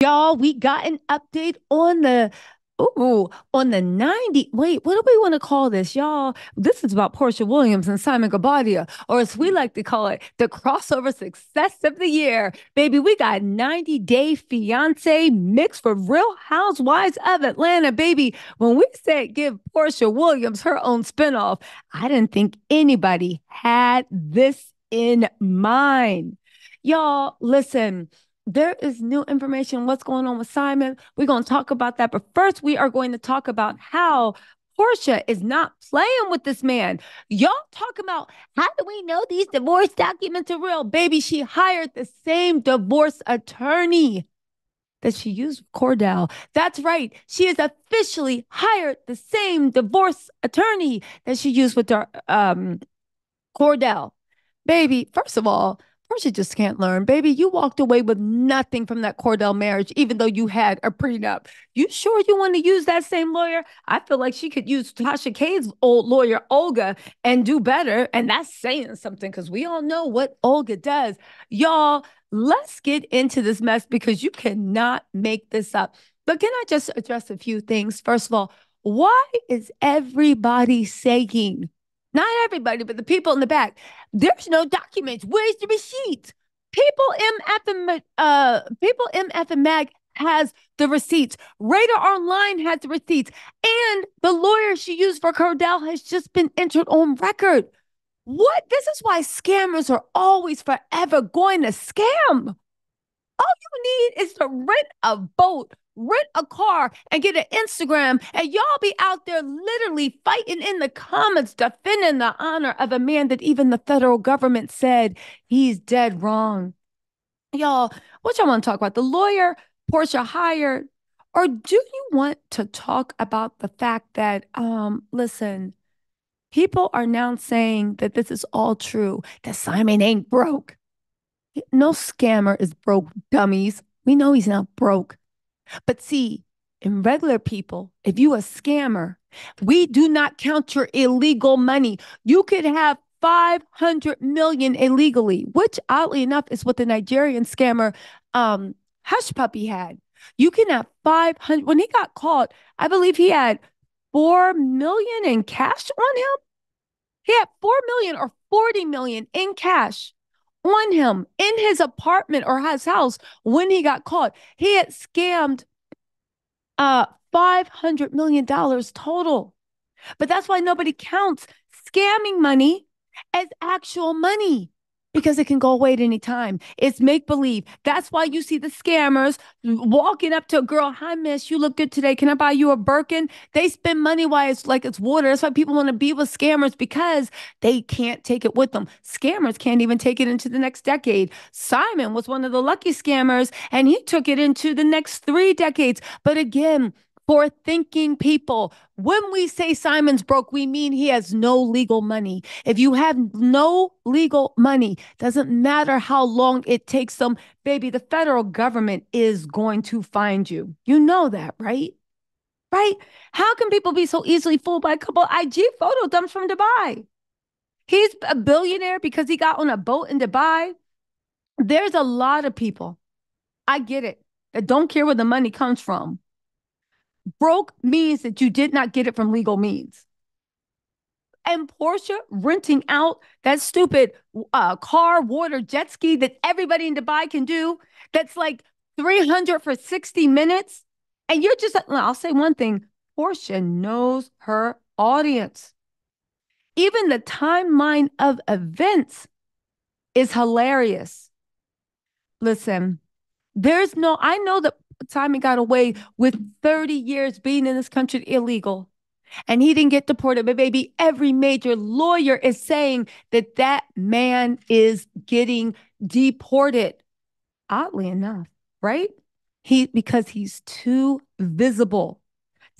Y'all, we got an update on the 90. Wait, what do we want to call this, y'all? This is about Porsha Williams and Simon Gabadia, or as we like to call it, the crossover success of the year. Baby, we got 90 Day Fiance mixed for Real Housewives of Atlanta, baby. When we said give Porsha Williams her own spinoff, I didn't think anybody had this in mind. Y'all, listen, there is new information. What's going on with Simon? We're going to talk about that. But first, we are going to talk about how Porsha is not playing with this man. Y'all talk about how do we know these divorce documents are real? Baby, she hired the same divorce attorney that she used with Cordell. That's right. She has officially hired the same divorce attorney that she used with her, Cordell. Baby, first of all, Portia just can't learn. Baby, you walked away with nothing from that Cordell marriage, even though you had a prenup. You sure you want to use that same lawyer? I feel like she could use Tasha K's old lawyer, Olga, and do better. And that's saying something because we all know what Olga does. Y'all, let's get into this mess because you cannot make this up. But can I just address a few things? First of all, why is everybody saying, not everybody, but the people in the back, there's no documents. Where's the receipts? People MF and Mag has the receipts. Radar Online has the receipts. And the lawyer she used for Cordell has just been entered on record. What? This is why scammers are always forever going to scam. All you need is to rent a boat, rent a car, and get an Instagram. And y'all be out there literally fighting in the comments, defending the honor of a man that even the federal government said he's dead wrong. Y'all, what y'all want to talk about? The lawyer Porsha hired? Or do you want to talk about the fact that, listen, people are now saying that this is all true, that Simon ain't broke. No scammer is broke, dummies. We know he's not broke. But see, in regular people, if you a scammer, we do not count your illegal money. You could have 500 million illegally, which oddly enough is what the Nigerian scammer Hush Puppy had. You can have 500. When he got caught, I believe he had 4 million in cash on him. He had 4 million or 40 million in cash on him in his apartment or his house when he got caught. He had scammed $500 million total. But that's why nobody counts scamming money as actual money because it can go away at any time. It's make believe. That's why you see the scammers walking up to a girl, "Hi, miss, you look good today. Can I buy you a Birkin?" They spend money while it's like it's water. That's why people want to be with scammers because they can't take it with them. Scammers can't even take it into the next decade. Simon was one of the lucky scammers and he took it into the next 3 decades. But again, for thinking people, when we say Simon's broke, we mean he has no legal money. If you have no legal money, doesn't matter how long it takes them, baby, the federal government is going to find you. You know that, right? Right? How can people be so easily fooled by a couple IG photo dumps from Dubai? He's a billionaire because he got on a boat in Dubai. There's a lot of people, I get it, that don't care where the money comes from. Broke means that you did not get it from legal means. And Porsha renting out that stupid car, water, jet ski that everybody in Dubai can do, that's like 300 for 60 minutes. And you're just, I'll say one thing, Porsha knows her audience. Even the timeline of events is hilarious. Listen, I know that Simon got away with 30 years being in this country illegal and he didn't get deported. But baby, every major lawyer is saying that that man is getting deported. Oddly enough, right? Because he's too visible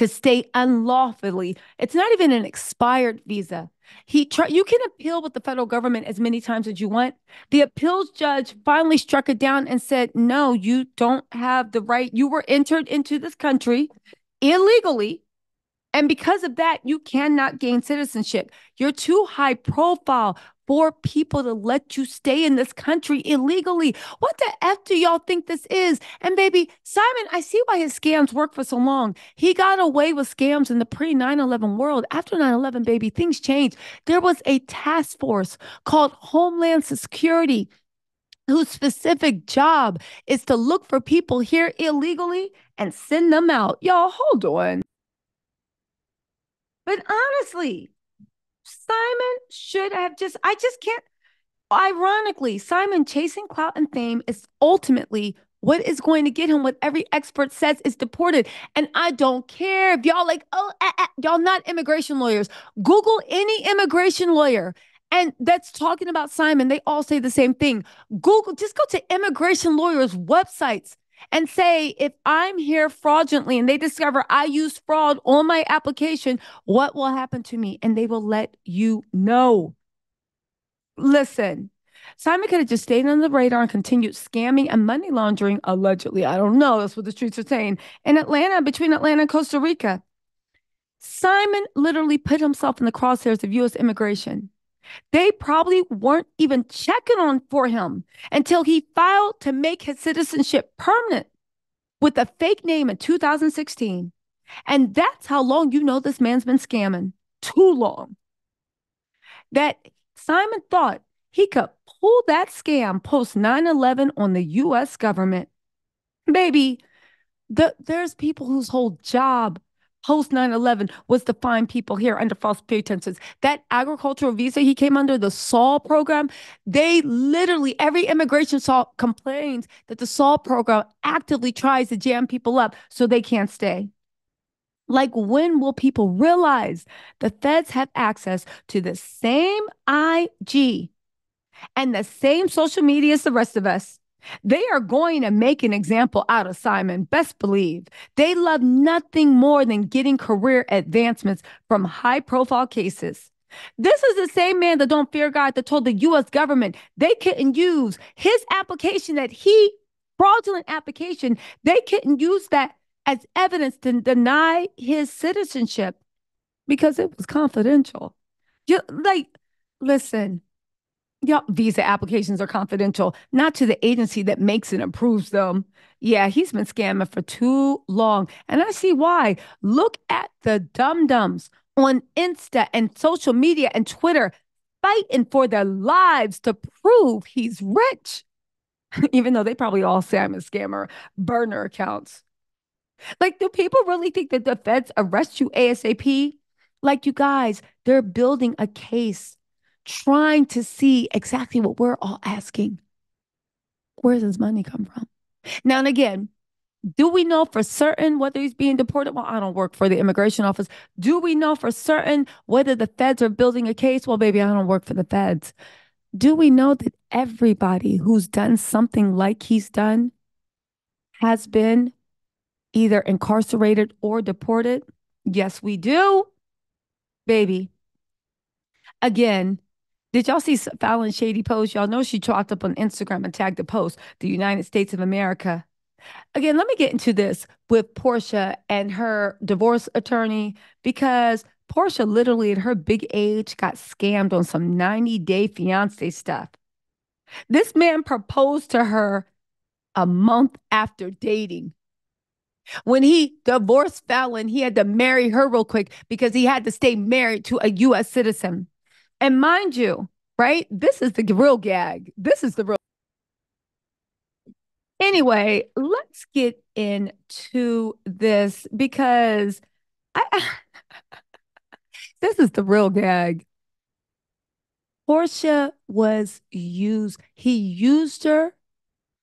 to stay unlawfully. It's not even an expired visa. You can appeal with the federal government as many times as you want. The appeals judge finally struck it down and said, no, you don't have the right. You were entered into this country illegally. And because of that, you cannot gain citizenship. You're too high profile for people to let you stay in this country illegally. What the F do y'all think this is? And baby, Simon, I see why his scams work for so long. He got away with scams in the pre 9/11 world. After 9/11, baby, things changed. There was a task force called Homeland Security whose specific job is to look for people here illegally and send them out. Y'all, hold on. But honestly, Simon should have I just can't. Ironically, Simon chasing clout and fame is ultimately what is going to get him what every expert says is deported. And I don't care if y'all like, oh, y'all not immigration lawyers. Google any immigration lawyer and that's talking about Simon. They all say the same thing. Google, just go to immigration lawyers' websites and say, if I'm here fraudulently and they discover I used fraud on my application, what will happen to me? And they will let you know. Listen, Simon could have just stayed on the radar and continued scamming and money laundering, allegedly. I don't know. That's what the streets are saying. In Atlanta, between Atlanta and Costa Rica, Simon literally put himself in the crosshairs of U.S. immigration. They probably weren't even checking on for him until he filed to make his citizenship permanent with a fake name in 2016. And that's how long you know this man's been scamming. Too long. That Simon thought he could pull that scam post 9/11 on the U.S. government. Baby, there's people whose whole job post 9/11 was to find people here under false pretenses. That agricultural visa he came under, the SAL program, they literally, every immigration SAL complains that the SAL program actively tries to jam people up so they can't stay. Like, when will people realize the feds have access to the same IG and the same social media as the rest of us? They are going to make an example out of Simon, best believe. They love nothing more than getting career advancements from high-profile cases. This is the same man that don't fear God that told the U.S. government they couldn't use his application fraudulent application, they couldn't use that as evidence to deny his citizenship because it was confidential. Listen, visa applications are confidential, not to the agency that makes and approves them. Yeah, he's been scamming for too long. And I see why. Look at the dum-dums on Insta and social media and Twitter fighting for their lives to prove he's rich, even though they probably all say I'm a scammer, burner accounts. Like, do people really think that the feds arrest you ASAP? Like, you guys, they're building a case, trying to see exactly what we're all asking. Where does his money come from? Now, and again, do we know for certain whether he's being deported? Well, I don't work for the immigration office. Do we know for certain whether the feds are building a case? Well, baby, I don't work for the feds. Do we know that everybody who's done something like he's done has been either incarcerated or deported? Yes, we do, baby. Again, did y'all see Fallon Shady post? Y'all know she chalked up on Instagram and tagged the post, the United States of America. Again, let me get into this with Porsha and her divorce attorney, because Porsha literally at her big age got scammed on some 90-day fiance stuff. This man proposed to her a month after dating. When he divorced Fallon, he had to marry her real quick because he had to stay married to a U.S. citizen. And mind you, right? This is the real gag. This is the real. Anyway, let's get into this because this is the real gag. Porsha was used. He used her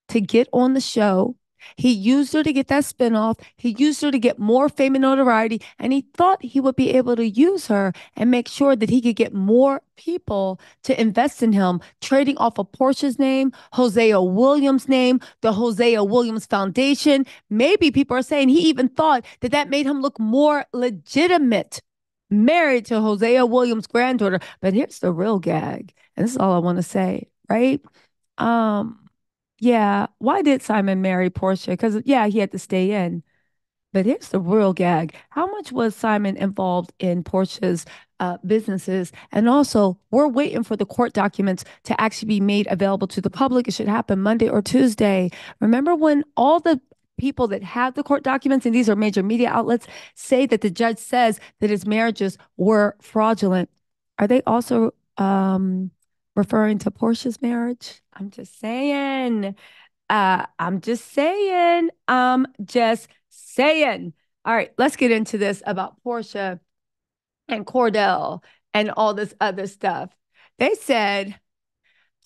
to get on the show. He used her to get that spinoff. He used her to get more fame and notoriety. And he thought he would be able to use her and make sure that he could get more people to invest in him, trading off of Porsha's name, Hosea Williams' name, the Hosea Williams Foundation. Maybe people are saying he even thought that that made him look more legitimate, married to Hosea Williams' granddaughter. But here's the real gag. And this is all I want to say, right? Yeah. Why did Simon marry Porsha? Because, yeah, he had to stay in. But here's the real gag. How much was Simon involved in Portia's businesses? And also, we're waiting for the court documents to actually be made available to the public. It should happen Monday or Tuesday. Remember when all the people that have the court documents, and these are major media outlets, say that the judge says that his marriages were fraudulent? Are they also referring to Portia's marriage? I'm just saying. I'm just saying. I'm just saying. All right, let's get into this about Porsha and Cordell and all this other stuff. They said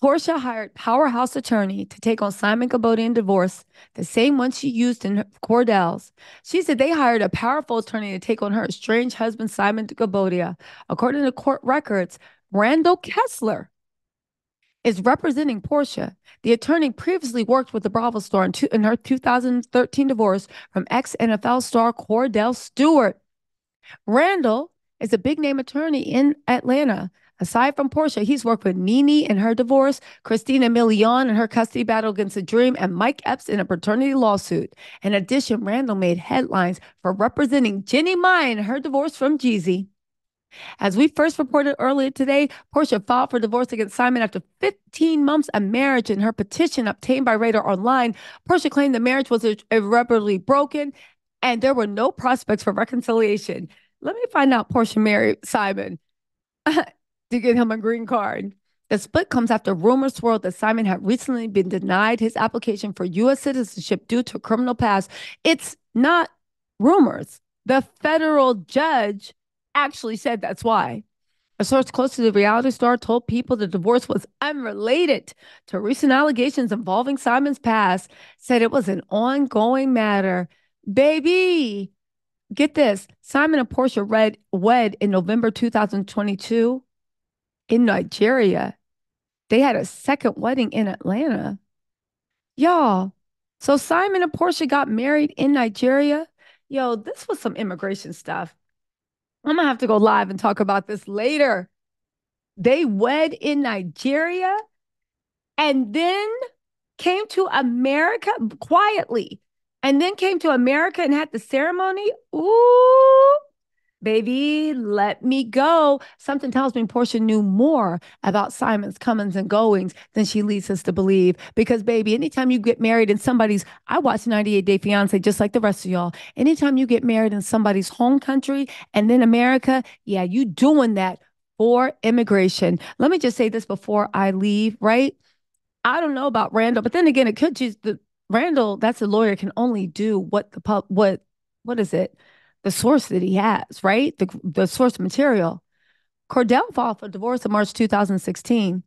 Porsha hired powerhouse attorney to take on Simon Gabodian divorce, the same one she used in Cordell's. She said they hired a powerful attorney to take on her estranged husband, Simon Gabodia. According to court records, Randall Kessler is representing Porsha. The attorney previously worked with the Bravo star in her 2013 divorce from ex-NFL star Cordell Stewart. Randall is a big-name attorney in Atlanta. Aside from Porsha, he's worked with Nene in her divorce, Christina Milian in her custody battle against a dream, and Mike Epps in a paternity lawsuit. In addition, Randall made headlines for representing Jeannie in her divorce from Jeezy. As we first reported earlier today, Porsha filed for divorce against Simon after 15 months of marriage. In her petition obtained by Radar Online, Porsha claimed the marriage was irreparably broken and there were no prospects for reconciliation. Let me find out Porsha married Simon to get him a green card. The split comes after rumors swirled that Simon had recently been denied his application for U.S. citizenship due to a criminal past. It's not rumors. The federal judge actually said that's why. A source close to the reality star told People the divorce was unrelated to recent allegations involving Simon's past, said it was an ongoing matter. Baby, get this. Simon and Porsha wed in November 2022 in Nigeria. They had a second wedding in Atlanta. Y'all, so Simon and Porsha got married in Nigeria. Yo, this was some immigration stuff. I'm gonna have to go live and talk about this later. They wed in Nigeria and then came to America quietly and then came to America and had the ceremony. Ooh, baby, let me go. Something tells me Porsha knew more about Simon's comings and goings than she leads us to believe. Because, baby, anytime you get married in somebody's, I watch 98 Day Fiance just like the rest of y'all. Anytime you get married in somebody's home country and then America, yeah, you doing that for immigration. Let me just say this before I leave, right? I don't know about Randall, but then again, it could just Randall, that's a lawyer, can only do what what is it? The source that he has, right? The source material. Cordell filed for divorce in March 2016.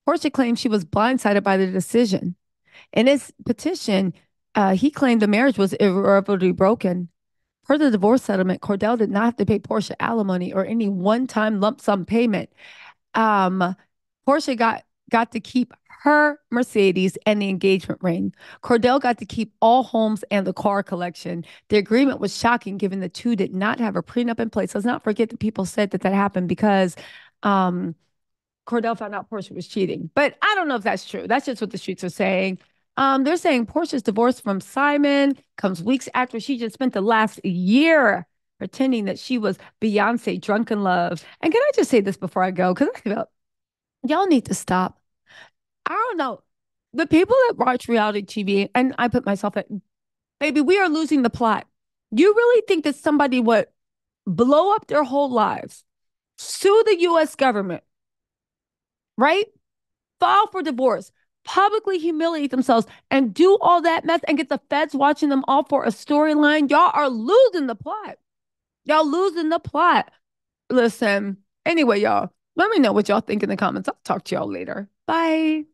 Porsha claims she was blindsided by the decision. In his petition, he claimed the marriage was irreparably broken. Per the divorce settlement, Cordell did not have to pay Porsha alimony or any one-time lump sum payment. Porsha got to keep her Mercedes and the engagement ring. Cordell got to keep all homes and the car collection. The agreement was shocking given the two did not have a prenup in place. Let's not forget that people said that happened because Cordell found out Porsha was cheating. But I don't know if that's true. That's just what the streets are saying. They're saying Porsha's divorce from Simon comes weeks after she just spent the last year pretending that she was Beyonce drunk in love. And can I just say this before I go? Because I feel y'all need to stop. I don't know. The people that watch reality TV, and I put myself at, baby, we are losing the plot. You really think that somebody would blow up their whole lives, sue the U.S. government, right? File for divorce, publicly humiliate themselves, and do all that mess and get the feds watching them all for a storyline? Y'all are losing the plot. Y'all losing the plot. Listen, anyway, y'all, let me know what y'all think in the comments. I'll talk to y'all later. Bye.